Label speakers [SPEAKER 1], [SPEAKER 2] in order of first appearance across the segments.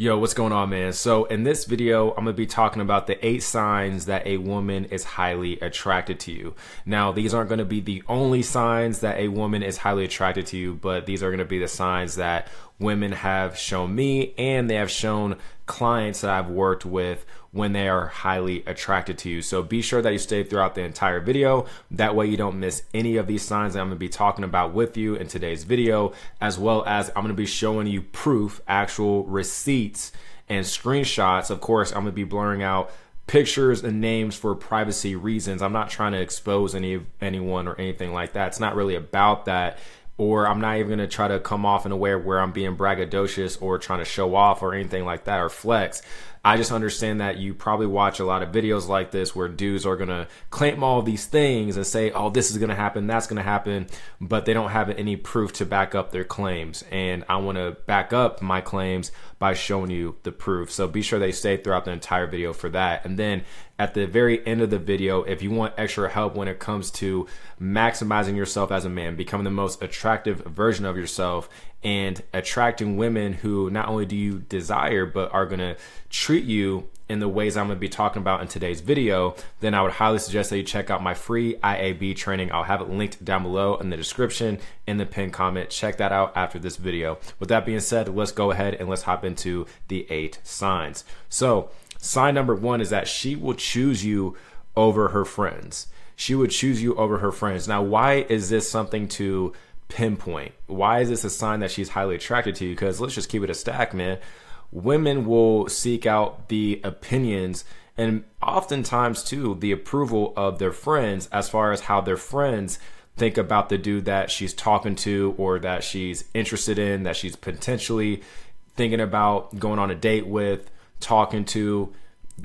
[SPEAKER 1] Yo, what's going on, man? So in this video, I'm gonna be talking about the 8 signs that a woman is highly attracted to you. Now, these aren't gonna be the only signs that a woman is highly attracted to you, but these are gonna be the signs that women have shown me and they have shown clients that I've worked with when they are highly attracted to you. So be sure that you stay throughout the entire video. That way you don't miss any of these signs that I'm gonna be talking about with you in today's video, as well as I'm gonna be showing you proof, actual receipts and screenshots. Of course, I'm gonna be blurring out pictures and names for privacy reasons. I'm not trying to expose anyone or anything like that. It's not really about that. Or I'm not even going to try to come off in a way where I'm being braggadocious or trying to show off or anything like that or flex. I just understand that you probably watch a lot of videos like this where dudes are going to claim all these things and say, oh, this is going to happen, that's going to happen, but they don't have any proof to back up their claims. And I want to back up my claims by showing you the proof. So be sure they stay throughout the entire video for that. And then at the very end of the video, if you want extra help when it comes to maximizing yourself as a man, becoming the most attractive version of yourself, and attracting women who not only do you desire, but are going to treat you in the ways I'm going to be talking about in today's video, then I would highly suggest that you check out my free IAB training. I'll have it linked down below in the description, in the pinned comment. Check that out after this video. With that being said, let's go ahead and let's hop into the 8 signs. So sign number 1 is that she will choose you over her friends. She would choose you over her friends. Now, why is this something to pinpoint? Why is this a sign that she's highly attracted to you? Because let's just keep it a stack, man. Women will seek out the opinions and oftentimes too the approval of their friends as far as how their friends think about the dude that she's talking to or that she's interested in, that she's potentially thinking about going on a date with, talking to,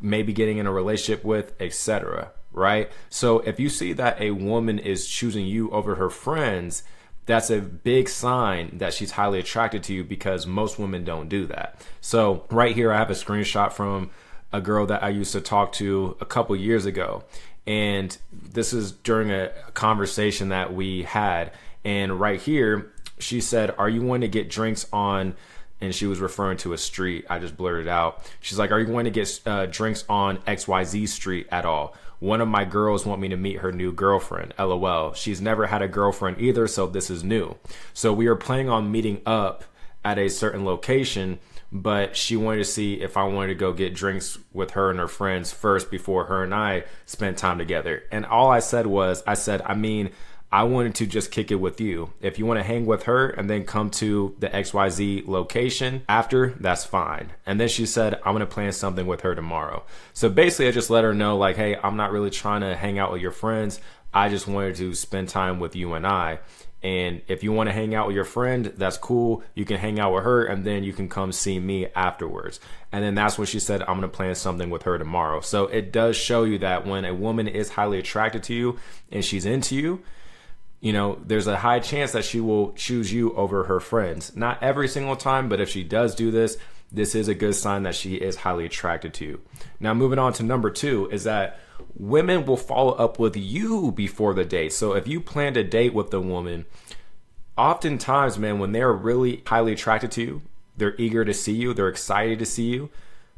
[SPEAKER 1] maybe getting in a relationship with, etc. Right? So if you see that a woman is choosing you over her friends, that's a big sign that she's highly attracted to you, because most women don't do that. So right here, I have a screenshot from a girl that I used to talk to a couple years ago. And this is during a conversation that we had. And right here, she said, are you going to get drinks on, and she was referring to a street. I just blurted out. She's like, are you going to get drinks on XYZ street at all? One of my girls want me to meet her new girlfriend. LOL. She's never had a girlfriend either, so this is new. So we are planning on meeting up at a certain location, but she wanted to see if I wanted to go get drinks with her and her friends first before her and I spent time together. And all I said was, I wanted to just kick it with you. If you want to hang with her and then come to the XYZ location after, that's fine. And then she said, I'm going to plan something with her tomorrow. So basically I just let her know, like, hey, I'm not really trying to hang out with your friends. I just wanted to spend time with you and I. And if you want to hang out with your friend, that's cool. You can hang out with her and then you can come see me afterwards. And then that's when she said, I'm going to plan something with her tomorrow. So it does show you that when a woman is highly attracted to you and she's into you, you know, there's a high chance that she will choose you over her friends. Not every single time, but if she does do this, this is a good sign that she is highly attracted to you. Now, moving on to number 2 is that women will follow up with you before the date. So if you planned a date with the woman, oftentimes, man, when they're really highly attracted to you, they're eager to see you, they're excited to see you,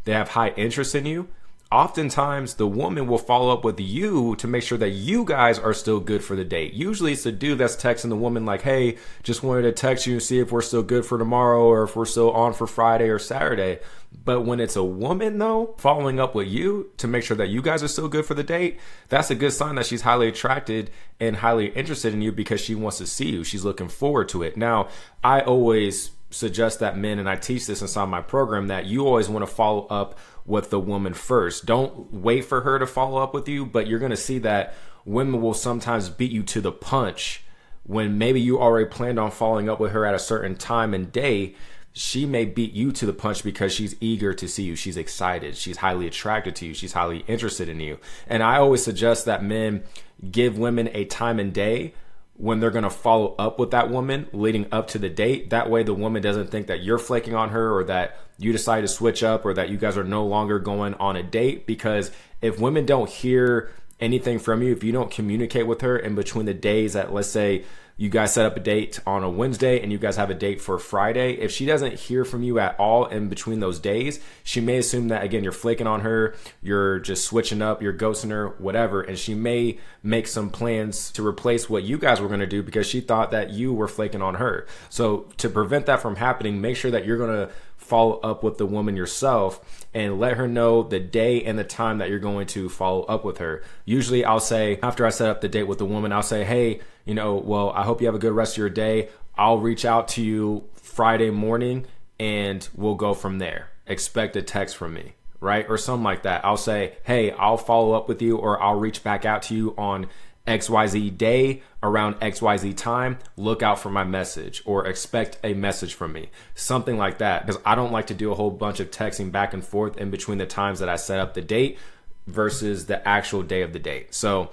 [SPEAKER 1] they have high interest in you. Oftentimes, the woman will follow up with you to make sure that you guys are still good for the date. Usually, it's the dude that's texting the woman like, hey, just wanted to text you and see if we're still good for tomorrow or if we're still on for Friday or Saturday. But when it's a woman, though, following up with you to make sure that you guys are still good for the date, that's a good sign that she's highly attracted and highly interested in you because she wants to see you. She's looking forward to it. Now, I always suggest that men, and I teach this inside my program, that you always want to follow up with the woman first. Don't wait for her to follow up with you, but you're going to see that women will sometimes beat you to the punch when maybe you already planned on following up with her at a certain time and day. She may beat you to the punch because she's eager to see you. She's excited. She's highly attracted to you. She's highly interested in you. And I always suggest that men give women a time and day when they're going to follow up with that woman leading up to the date. That way the woman doesn't think that you're flaking on her or that you decide to switch up or that you guys are no longer going on a date. Because if women don't hear anything from you, if you don't communicate with her in between the days that, let's say, you guys set up a date on a Wednesday and you guys have a date for Friday. If she doesn't hear from you at all in between those days, she may assume that, again, you're flaking on her, you're just switching up, you're ghosting her, whatever. And she may make some plans to replace what you guys were going to do because she thought that you were flaking on her. So to prevent that from happening, make sure that you're going to follow up with the woman yourself and let her know the day and the time that you're going to follow up with her. Usually I'll say, after I set up the date with the woman, I'll say, hey, well, I hope you have a good rest of your day. I'll reach out to you Friday morning and we'll go from there. Expect a text from me, right? Or something like that. I'll say, hey, I'll follow up with you, or I'll reach back out to you on XYZ day around XYZ time. Look out for my message, or expect a message from me. Something like that. Because I don't like to do a whole bunch of texting back and forth in between the times that I set up the date versus the actual day of the date. So,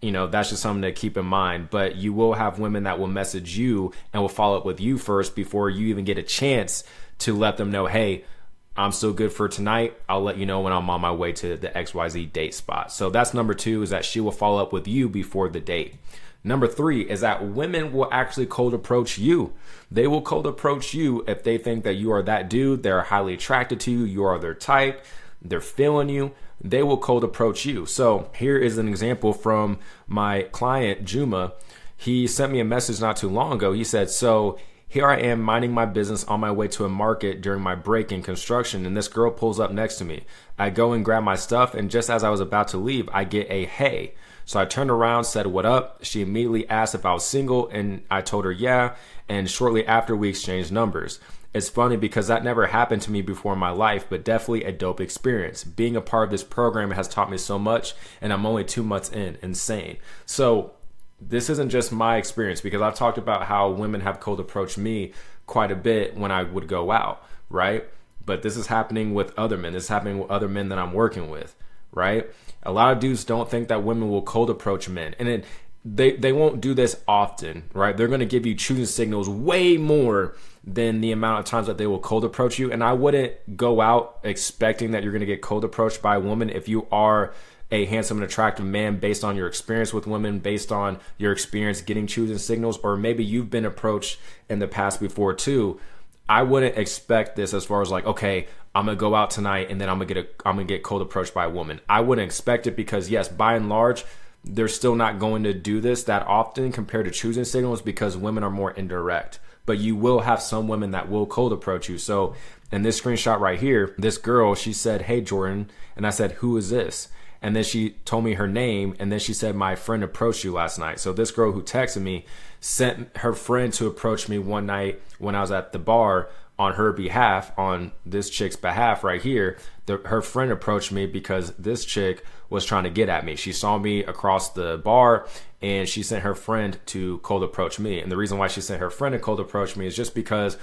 [SPEAKER 1] that's just something to keep in mind. But you will have women that will message you and will follow up with you first before you even get a chance to let them know, hey, I'm still good for tonight. I'll let you know when I'm on my way to the XYZ date spot. So that's number 2, is that she will follow up with you before the date. Number 3 is that women will actually cold approach you. They will cold approach you if they think that you are that dude. They're highly attracted to you. You are their type. They're feeling you. They will cold approach you. So here is an example from my client, Juma. He sent me a message not too long ago. He said, so here I am minding my business on my way to a market during my break in construction, and this girl pulls up next to me. I go and grab my stuff, and just as I was about to leave, I get a hey. So I turned around, said, what up? She immediately asked if I was single, and I told her yeah, and shortly after we exchanged numbers. It's funny because that never happened to me before in my life, but definitely a dope experience. Being a part of this program has taught me so much, and I'm only 2 months in. Insane. So this isn't just my experience, because I've talked about how women have cold approached me quite a bit when I would go out, right? But this is happening with other men. This is happening with other men that I'm working with, right? A lot of dudes don't think that women will cold approach men. And they won't do this often, right? They're going to give you choosing signals way more than the amount of times that they will cold approach you. And I wouldn't go out expecting that you're going to get cold approached by a woman if you are a handsome and attractive man, based on your experience with women, based on your experience getting choosing signals, or maybe you've been approached in the past before too. I wouldn't expect this as far as like, okay, I'm gonna go out tonight and then I'm gonna get cold approached by a woman. I wouldn't expect it, because yes, by and large, they're still not going to do this that often compared to choosing signals, because women are more indirect. But you will have some women that will cold approach you. So in this screenshot right here, this girl, she said, hey Jordan, and I said, who is this? And then she told me her name, and then she said, my friend approached you last night. So this girl who texted me sent her friend to approach me one night when I was at the bar on her behalf, on this chick's behalf right here. Her friend approached me because this chick was trying to get at me. She saw me across the bar and she sent her friend to cold approach me. And the reason why she sent her friend to cold approach me is just because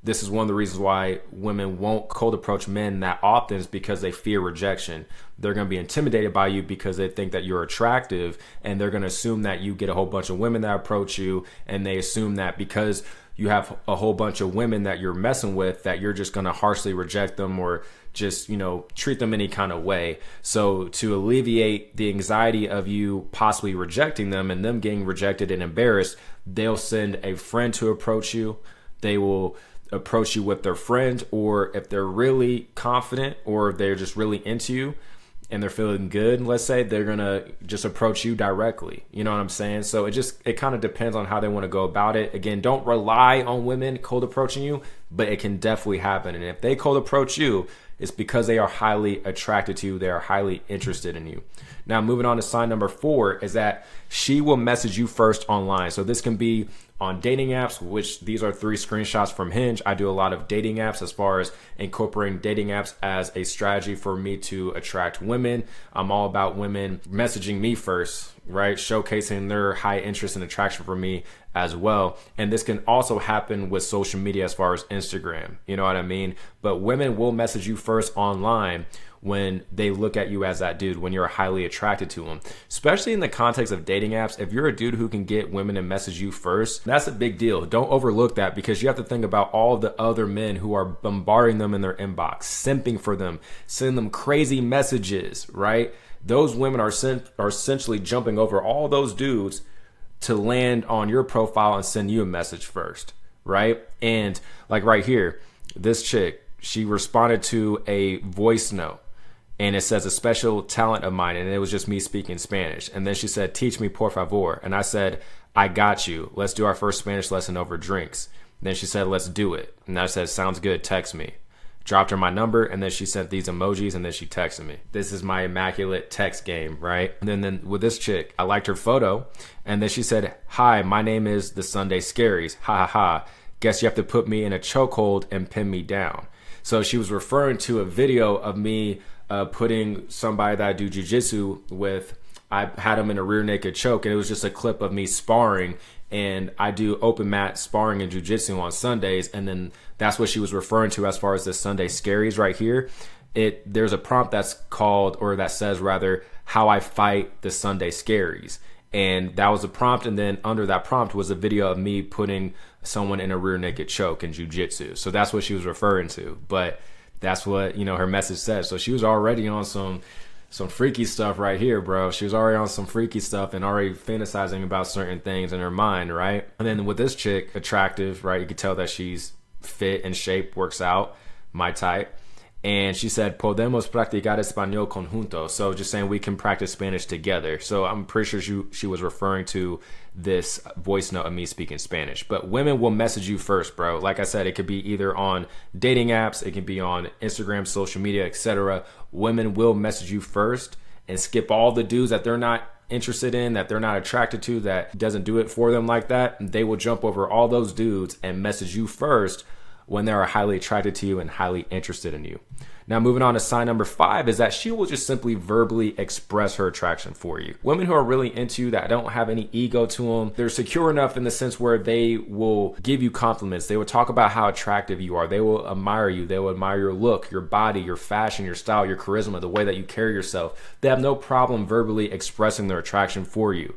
[SPEAKER 1] this is one of the reasons why women won't cold approach men that often, is because they fear rejection. They're going to be intimidated by you because they think that you're attractive, and they're going to assume that you get a whole bunch of women that approach you, and they assume that because you have a whole bunch of women that you're messing with, that you're just going to harshly reject them or just, treat them any kind of way. So to alleviate the anxiety of you possibly rejecting them and them getting rejected and embarrassed, they'll send a friend to approach you. They will approach you with their friend, or if they're really confident or they're just really into you and they're feeling good, let's say, they're gonna just approach you directly. You know what I'm saying? So it kind of depends on how they want to go about it. Again, don't rely on women cold approaching you, but it can definitely happen. And if they cold approach you, it's because they are highly attracted to you. They are highly interested in you. Now, moving on to sign number 4 is that she will message you first online. So this can be on dating apps, which these are 3 screenshots from Hinge. I do a lot of dating apps as far as incorporating dating apps as a strategy for me to attract women. I'm all about women messaging me first, right? Showcasing their high interest and attraction for me as well. And this can also happen with social media as far as Instagram. You know what I mean? But women will message you first online when they look at you as that dude, when you're highly attracted to them, especially in the context of dating apps. If you're a dude who can get women to message you first, that's a big deal. Don't overlook that, because you have to think about all the other men who are bombarding them in their inbox, simping for them, sending them crazy messages, right? Those women are essentially jumping over all those dudes to land on your profile and send you a message first, right? And like right here, this chick, she responded to a voice note and it says a special talent of mine, and it was just me speaking Spanish. And then she said, teach me por favor. And I said, I got you. Let's do our first Spanish lesson over drinks. And then she said, let's do it. And I said, sounds good, text me. Dropped her my number, and then she sent these emojis, and then she texted me. This is my immaculate text game, right? And then with this chick, I liked her photo, and then she said, hi, my name is the Sunday Scaries. Ha ha ha. Guess you have to put me in a chokehold and pin me down. So she was referring to a video of me putting somebody that I do jujitsu with. I had him in a rear naked choke, and it was just a clip of me sparring. And I do open mat sparring and jujitsu on Sundays, and then that's what she was referring to as far as the Sunday Scaries right here. There's a prompt that's called, or that says rather, how I fight the Sunday Scaries. And that was a prompt, and then under that prompt was a video of me putting someone in a rear naked choke in jujitsu. So that's what she was referring to. But that's what, her message says. So she was already on some freaky stuff right here, bro. She was already on some freaky stuff and already fantasizing about certain things in her mind, right? And then with this chick, attractive, right? You could tell that she's fit and shape, works out, my type. And she said, podemos practicar español conjunto. So just saying we can practice Spanish together. So I'm pretty sure she was referring to this voice note of me speaking Spanish. But women will message you first, bro. Like I said, it could be either on dating apps, it can be on Instagram, social media, etc. Women will message you first and skip all the dudes that they're not interested in, that they're not attracted to, that doesn't do it for them like that. They will jump over all those dudes and message you first when they are highly attracted to you and highly interested in you. Now, moving on to sign number 5 is that she will just simply verbally express her attraction for you. Women who are really into you, that don't have any ego to them, they're secure enough in the sense where they will give you compliments. They will talk about how attractive you are. They will admire you. They will admire your look, your body, your fashion, your style, your charisma, the way that you carry yourself. They have no problem verbally expressing their attraction for you.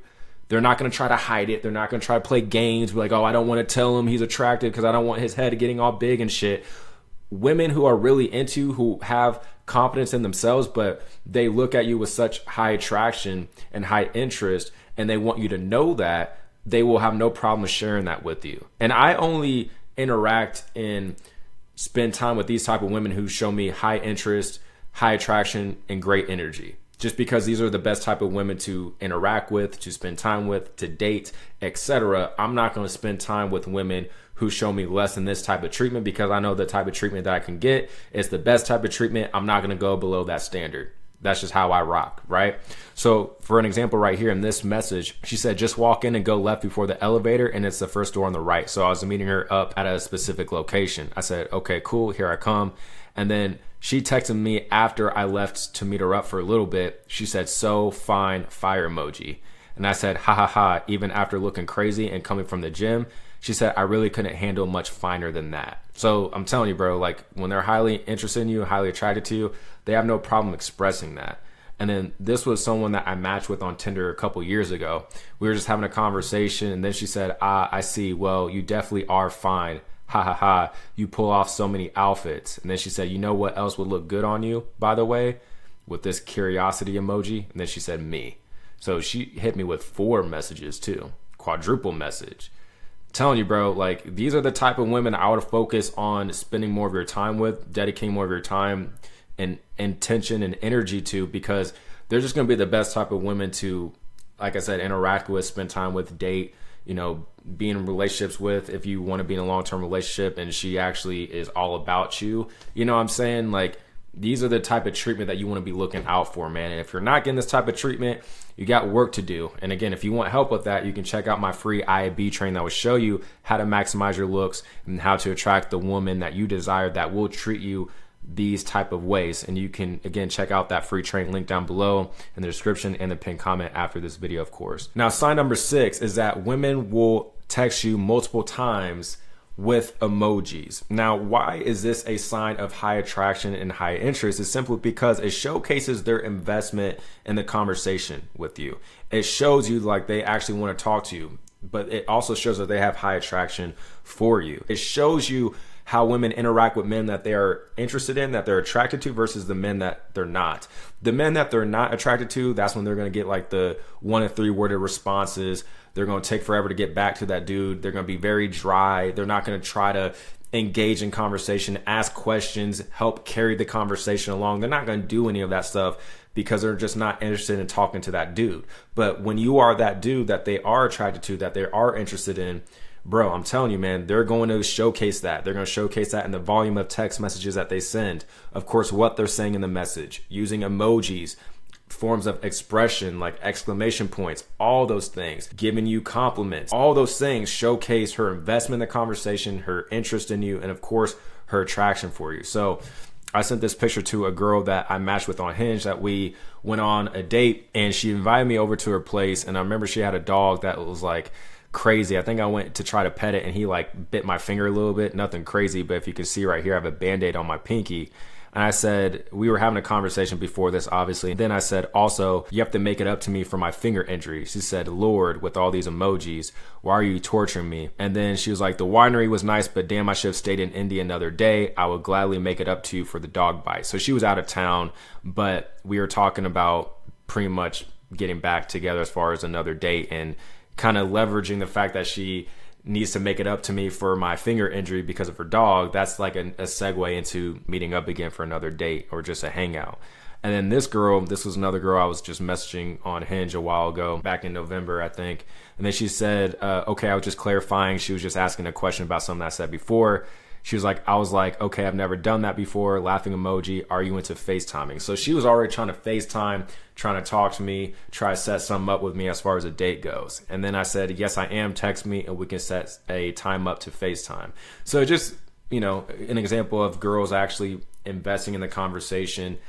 [SPEAKER 1] They're not going to try to hide it. They're not going to try to play games like, oh, I don't want to tell him he's attractive because I don't want his head getting all big and shit. Women who are really into, who have confidence in themselves, but they look at you with such high attraction and high interest, and they want you to know that, they will have no problem sharing that with you. And I only interact and spend time with these type of women who show me high interest, high attraction, and great energy. Just because these are the best type of women to interact with, to spend time with, to date, etc. I'm not going to spend time with women who show me less than this type of treatment, because I know the type of treatment that I can get is the best type of treatment. I'm not going to go below that standard. That's just how I rock, right? So for an example right here in this message, she said, just walk in and go left before the elevator, and it's the first door on the right. So I was meeting her up at a specific location. I said, okay, cool, here I come. And then she texted me after I left to meet her up for a little bit. She said, so fine, fire emoji. And I said, ha ha ha, even after looking crazy and coming from the gym. She said, I really couldn't handle much finer than that. So I'm telling you, bro, like when they're highly interested in you, highly attracted to you, they have no problem expressing that. And then this was someone that I matched with on Tinder a couple years ago. We were just having a conversation, and then she said, I see, well, you definitely are fine. Ha ha ha, you pull off so many outfits. And then she said, you know what else would look good on you, by the way? With this curiosity emoji. And then she said, me. So she hit me with 4 messages too. Quadruple message. Telling you, bro, like these are the type of women I would focus on spending more of your time with, dedicating more of your time and intention and energy to, because they're just going to be the best type of women to, like I said, interact with, spend time with, date, be in relationships with, if you want to be in a long-term relationship and she actually is all about you. You know what I'm saying? Like, these are the type of treatment that you want to be looking out for, man. And if you're not getting this type of treatment, you got work to do. And again, if you want help with that, you can check out my free IAB training that will show you how to maximize your looks and how to attract the woman that you desire that will treat you these type of ways. And you can, again, check out that free training link down below in the description and the pinned comment after this video, of course. Now, sign number 6 is that women will text you multiple times with emojis. Now, why is this a sign of high attraction and high interest? It's simply because it showcases their investment in the conversation with you. It shows you like they actually want to talk to you, but it also shows that they have high attraction for you. It shows you how women interact with men that they are interested in, that they're attracted to, versus the men that they're not. The men that they're not attracted to, that's when they're going to get like the 1 and 3 worded responses. They're going to take forever to get back to that dude. They're going to be very dry. They're not going to try to engage in conversation, ask questions, help carry the conversation along. They're not going to do any of that stuff because they're just not interested in talking to that dude. But when you are that dude that they are attracted to, that they are interested in, bro, I'm telling you, man, they're going to showcase that. They're going to showcase that in the volume of text messages that they send. Of course, what they're saying in the message, using emojis, forms of expression like exclamation points, all those things, giving you compliments, all those things showcase her investment in the conversation, her interest in you, and of course, her attraction for you. So I sent this picture to a girl that I matched with on Hinge that we went on a date, and she invited me over to her place. And I remember she had a dog that was like crazy. I think I went to try to pet it and he like bit my finger a little bit. Nothing crazy, but if you can see right here, I have a Band-Aid on my pinky. And I said, we were having a conversation before this, obviously. Then I said, also, you have to make it up to me for my finger injury. She said, Lord, with all these emojis, why are you torturing me? And then she was like, the winery was nice, but damn, I should have stayed in India another day. I would gladly make it up to you for the dog bite. So she was out of town, but we were talking about pretty much getting back together as far as another date and kind of leveraging the fact that she needs to make it up to me for my finger injury because of her dog. That's like a segue into meeting up again for another date or just a hangout. And then this was another girl I was just messaging on Hinge a while ago, back in November, I think. And then she said, okay, I was just clarifying. She was just asking a question about something I said before. She was like, I was like, okay, I've never done that before. Laughing emoji. Are you into FaceTiming? So she was already trying to FaceTime, trying to talk to me, try to set something up with me as far as a date goes. And then I said, yes, I am. Text me and we can set a time up to FaceTime. So just, you know, an example of girls actually investing in the conversation,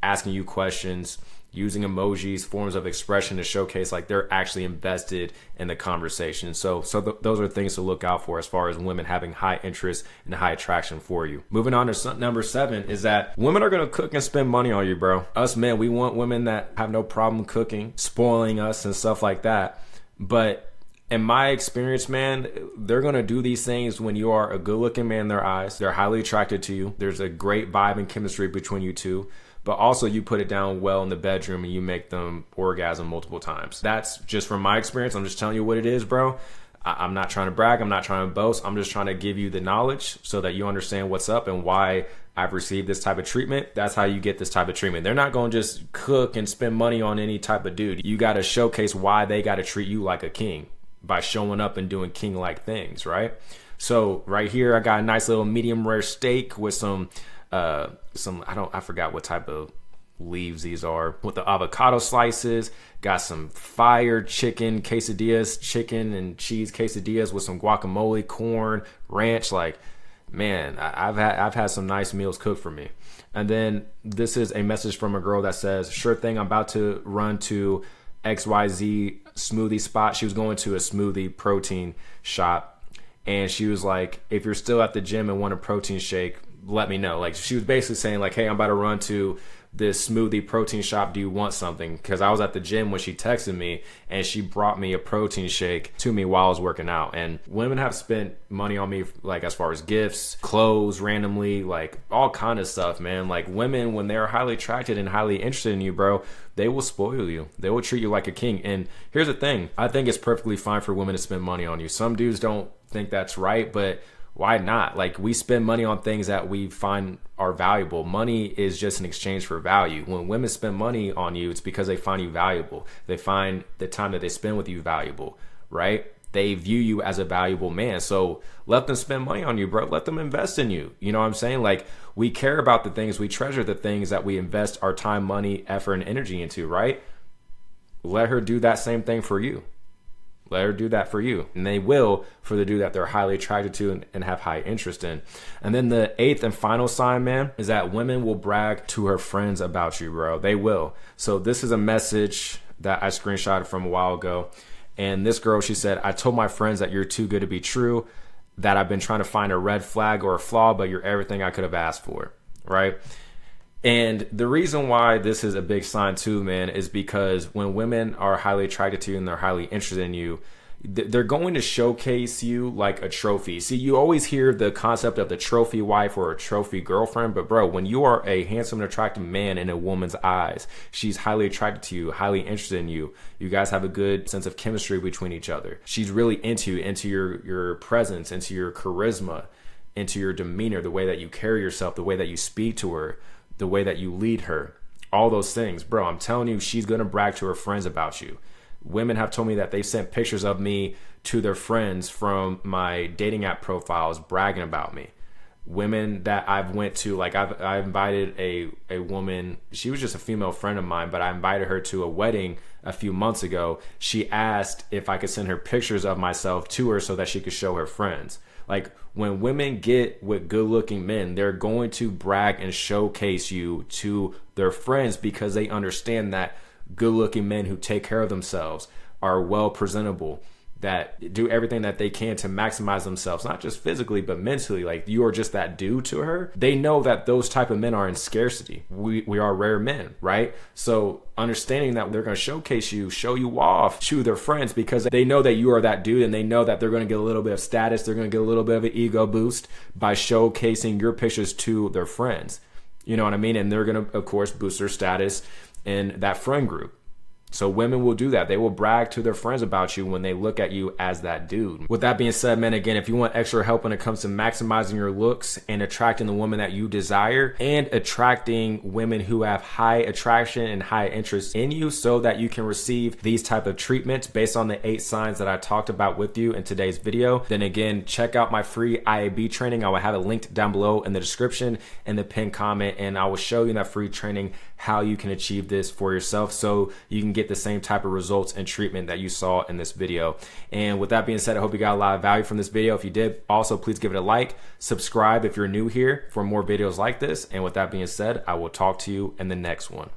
[SPEAKER 1] asking you questions, using emojis, forms of expression to showcase like they're actually invested in the conversation. So those are things to look out for as far as women having high interest and high attraction for you. Moving on to number 7 is that women are going to cook and spend money on you, bro. Us men, we want women that have no problem cooking, spoiling us and stuff like that. But in my experience, man, they're going to do these things when you are a good looking man in their eyes. They're highly attracted to you. There's a great vibe and chemistry between you two. But also you put it down well in the bedroom and you make them orgasm multiple times. That's just from my experience. I'm just telling you what it is, bro. I'm not trying to brag. I'm not trying to boast. I'm just trying to give you the knowledge so that you understand what's up and why I've received this type of treatment. That's how you get this type of treatment. They're not going to just cook and spend money on any type of dude. You got to showcase why they got to treat you like a king by showing up and doing king-like things, right? So right here, I got a nice little medium rare steak with some I forgot what type of leaves these are, with the avocado slices. Got some fire chicken quesadillas, chicken and cheese quesadillas with some guacamole, corn, ranch. Like, man, I've had some nice meals cooked for me. And then this is a message from a girl that says, sure thing, I'm about to run to XYZ smoothie spot. She was going to a smoothie protein shop, and she was like, if you're still at the gym and want a protein shake, let me know. Like, she was basically saying like, hey, I'm about to run to this smoothie protein shop. Do you want something? Because I was at the gym when she texted me, and she brought me a protein shake to me while I was working out. And women have spent money on me, like as far as gifts, clothes, randomly, like all kind of stuff, man. Like, women, when they're highly attracted and highly interested in you, bro, they will spoil you. They will treat you like a king. And here's the thing. I think it's perfectly fine for women to spend money on you. Some dudes don't think that's right, but why not? Like, we spend money on things that we find are valuable. Money is just an exchange for value. When women spend money on you, it's because they find you valuable. They find the time that they spend with you valuable, right? They view you as a valuable man. So let them spend money on you, bro. Let them invest in you. You know what I'm saying? Like, we care about the things, we treasure the things that we invest our time, money, effort, and energy into, right? Let her do that same thing for you. Let her do that for you. And they will for the dude that they're highly attracted to and have high interest in. And then the 8th and final sign, man, is that women will brag to her friends about you, bro. They will. So this is a message that I screenshotted from a while ago. And this girl, she said, I told my friends that you're too good to be true, that I've been trying to find a red flag or a flaw, but you're everything I could have asked for, right? And the reason why this is a big sign too, man, is because when women are highly attracted to you and they're highly interested in you, they're going to showcase you like a trophy. See, you always hear the concept of the trophy wife or a trophy girlfriend, but bro, when you are a handsome and attractive man in a woman's eyes, she's highly attracted to you, highly interested in you. You guys have a good sense of chemistry between each other. She's really into your presence, into your charisma, into your demeanor, the way that you carry yourself, the way that you speak to her, the way that you lead her, all those things. Bro, I'm telling you, she's going to brag to her friends about you. Women have told me that they sent pictures of me to their friends from my dating app profiles bragging about me. Women that I've went to, like I invited a woman, she was just a female friend of mine, but I invited her to a wedding a few months ago. She asked if I could send her pictures of myself to her so that she could show her friends. Like, when women get with good looking men, they're going to brag and showcase you to their friends because they understand that good looking men who take care of themselves, are well presentable, that do everything that they can to maximize themselves, not just physically, but mentally. Like, you are just that dude to her. They know that those type of men are in scarcity. We are rare men, right? So understanding that they're going to showcase you, show you off to their friends because they know that you are that dude, and they know that they're going to get a little bit of status. They're going to get a little bit of an ego boost by showcasing your pictures to their friends. You know what I mean? And they're going to, of course, boost their status in that friend group. So women will do that. They will brag to their friends about you when they look at you as that dude. With that being said, man, again, if you want extra help when it comes to maximizing your looks and attracting the woman that you desire and attracting women who have high attraction and high interest in you so that you can receive these type of treatments based on the 8 signs that I talked about with you in today's video, then again, check out my free IAB training. I will have it linked down below in the description and the pinned comment, and I will show you in that free training how you can achieve this for yourself so you can get the same type of results and treatment that you saw in this video. And with that being said, I hope you got a lot of value from this video. If you did, also please give it a like, subscribe if you're new here for more videos like this. And with that being said, I will talk to you in the next one.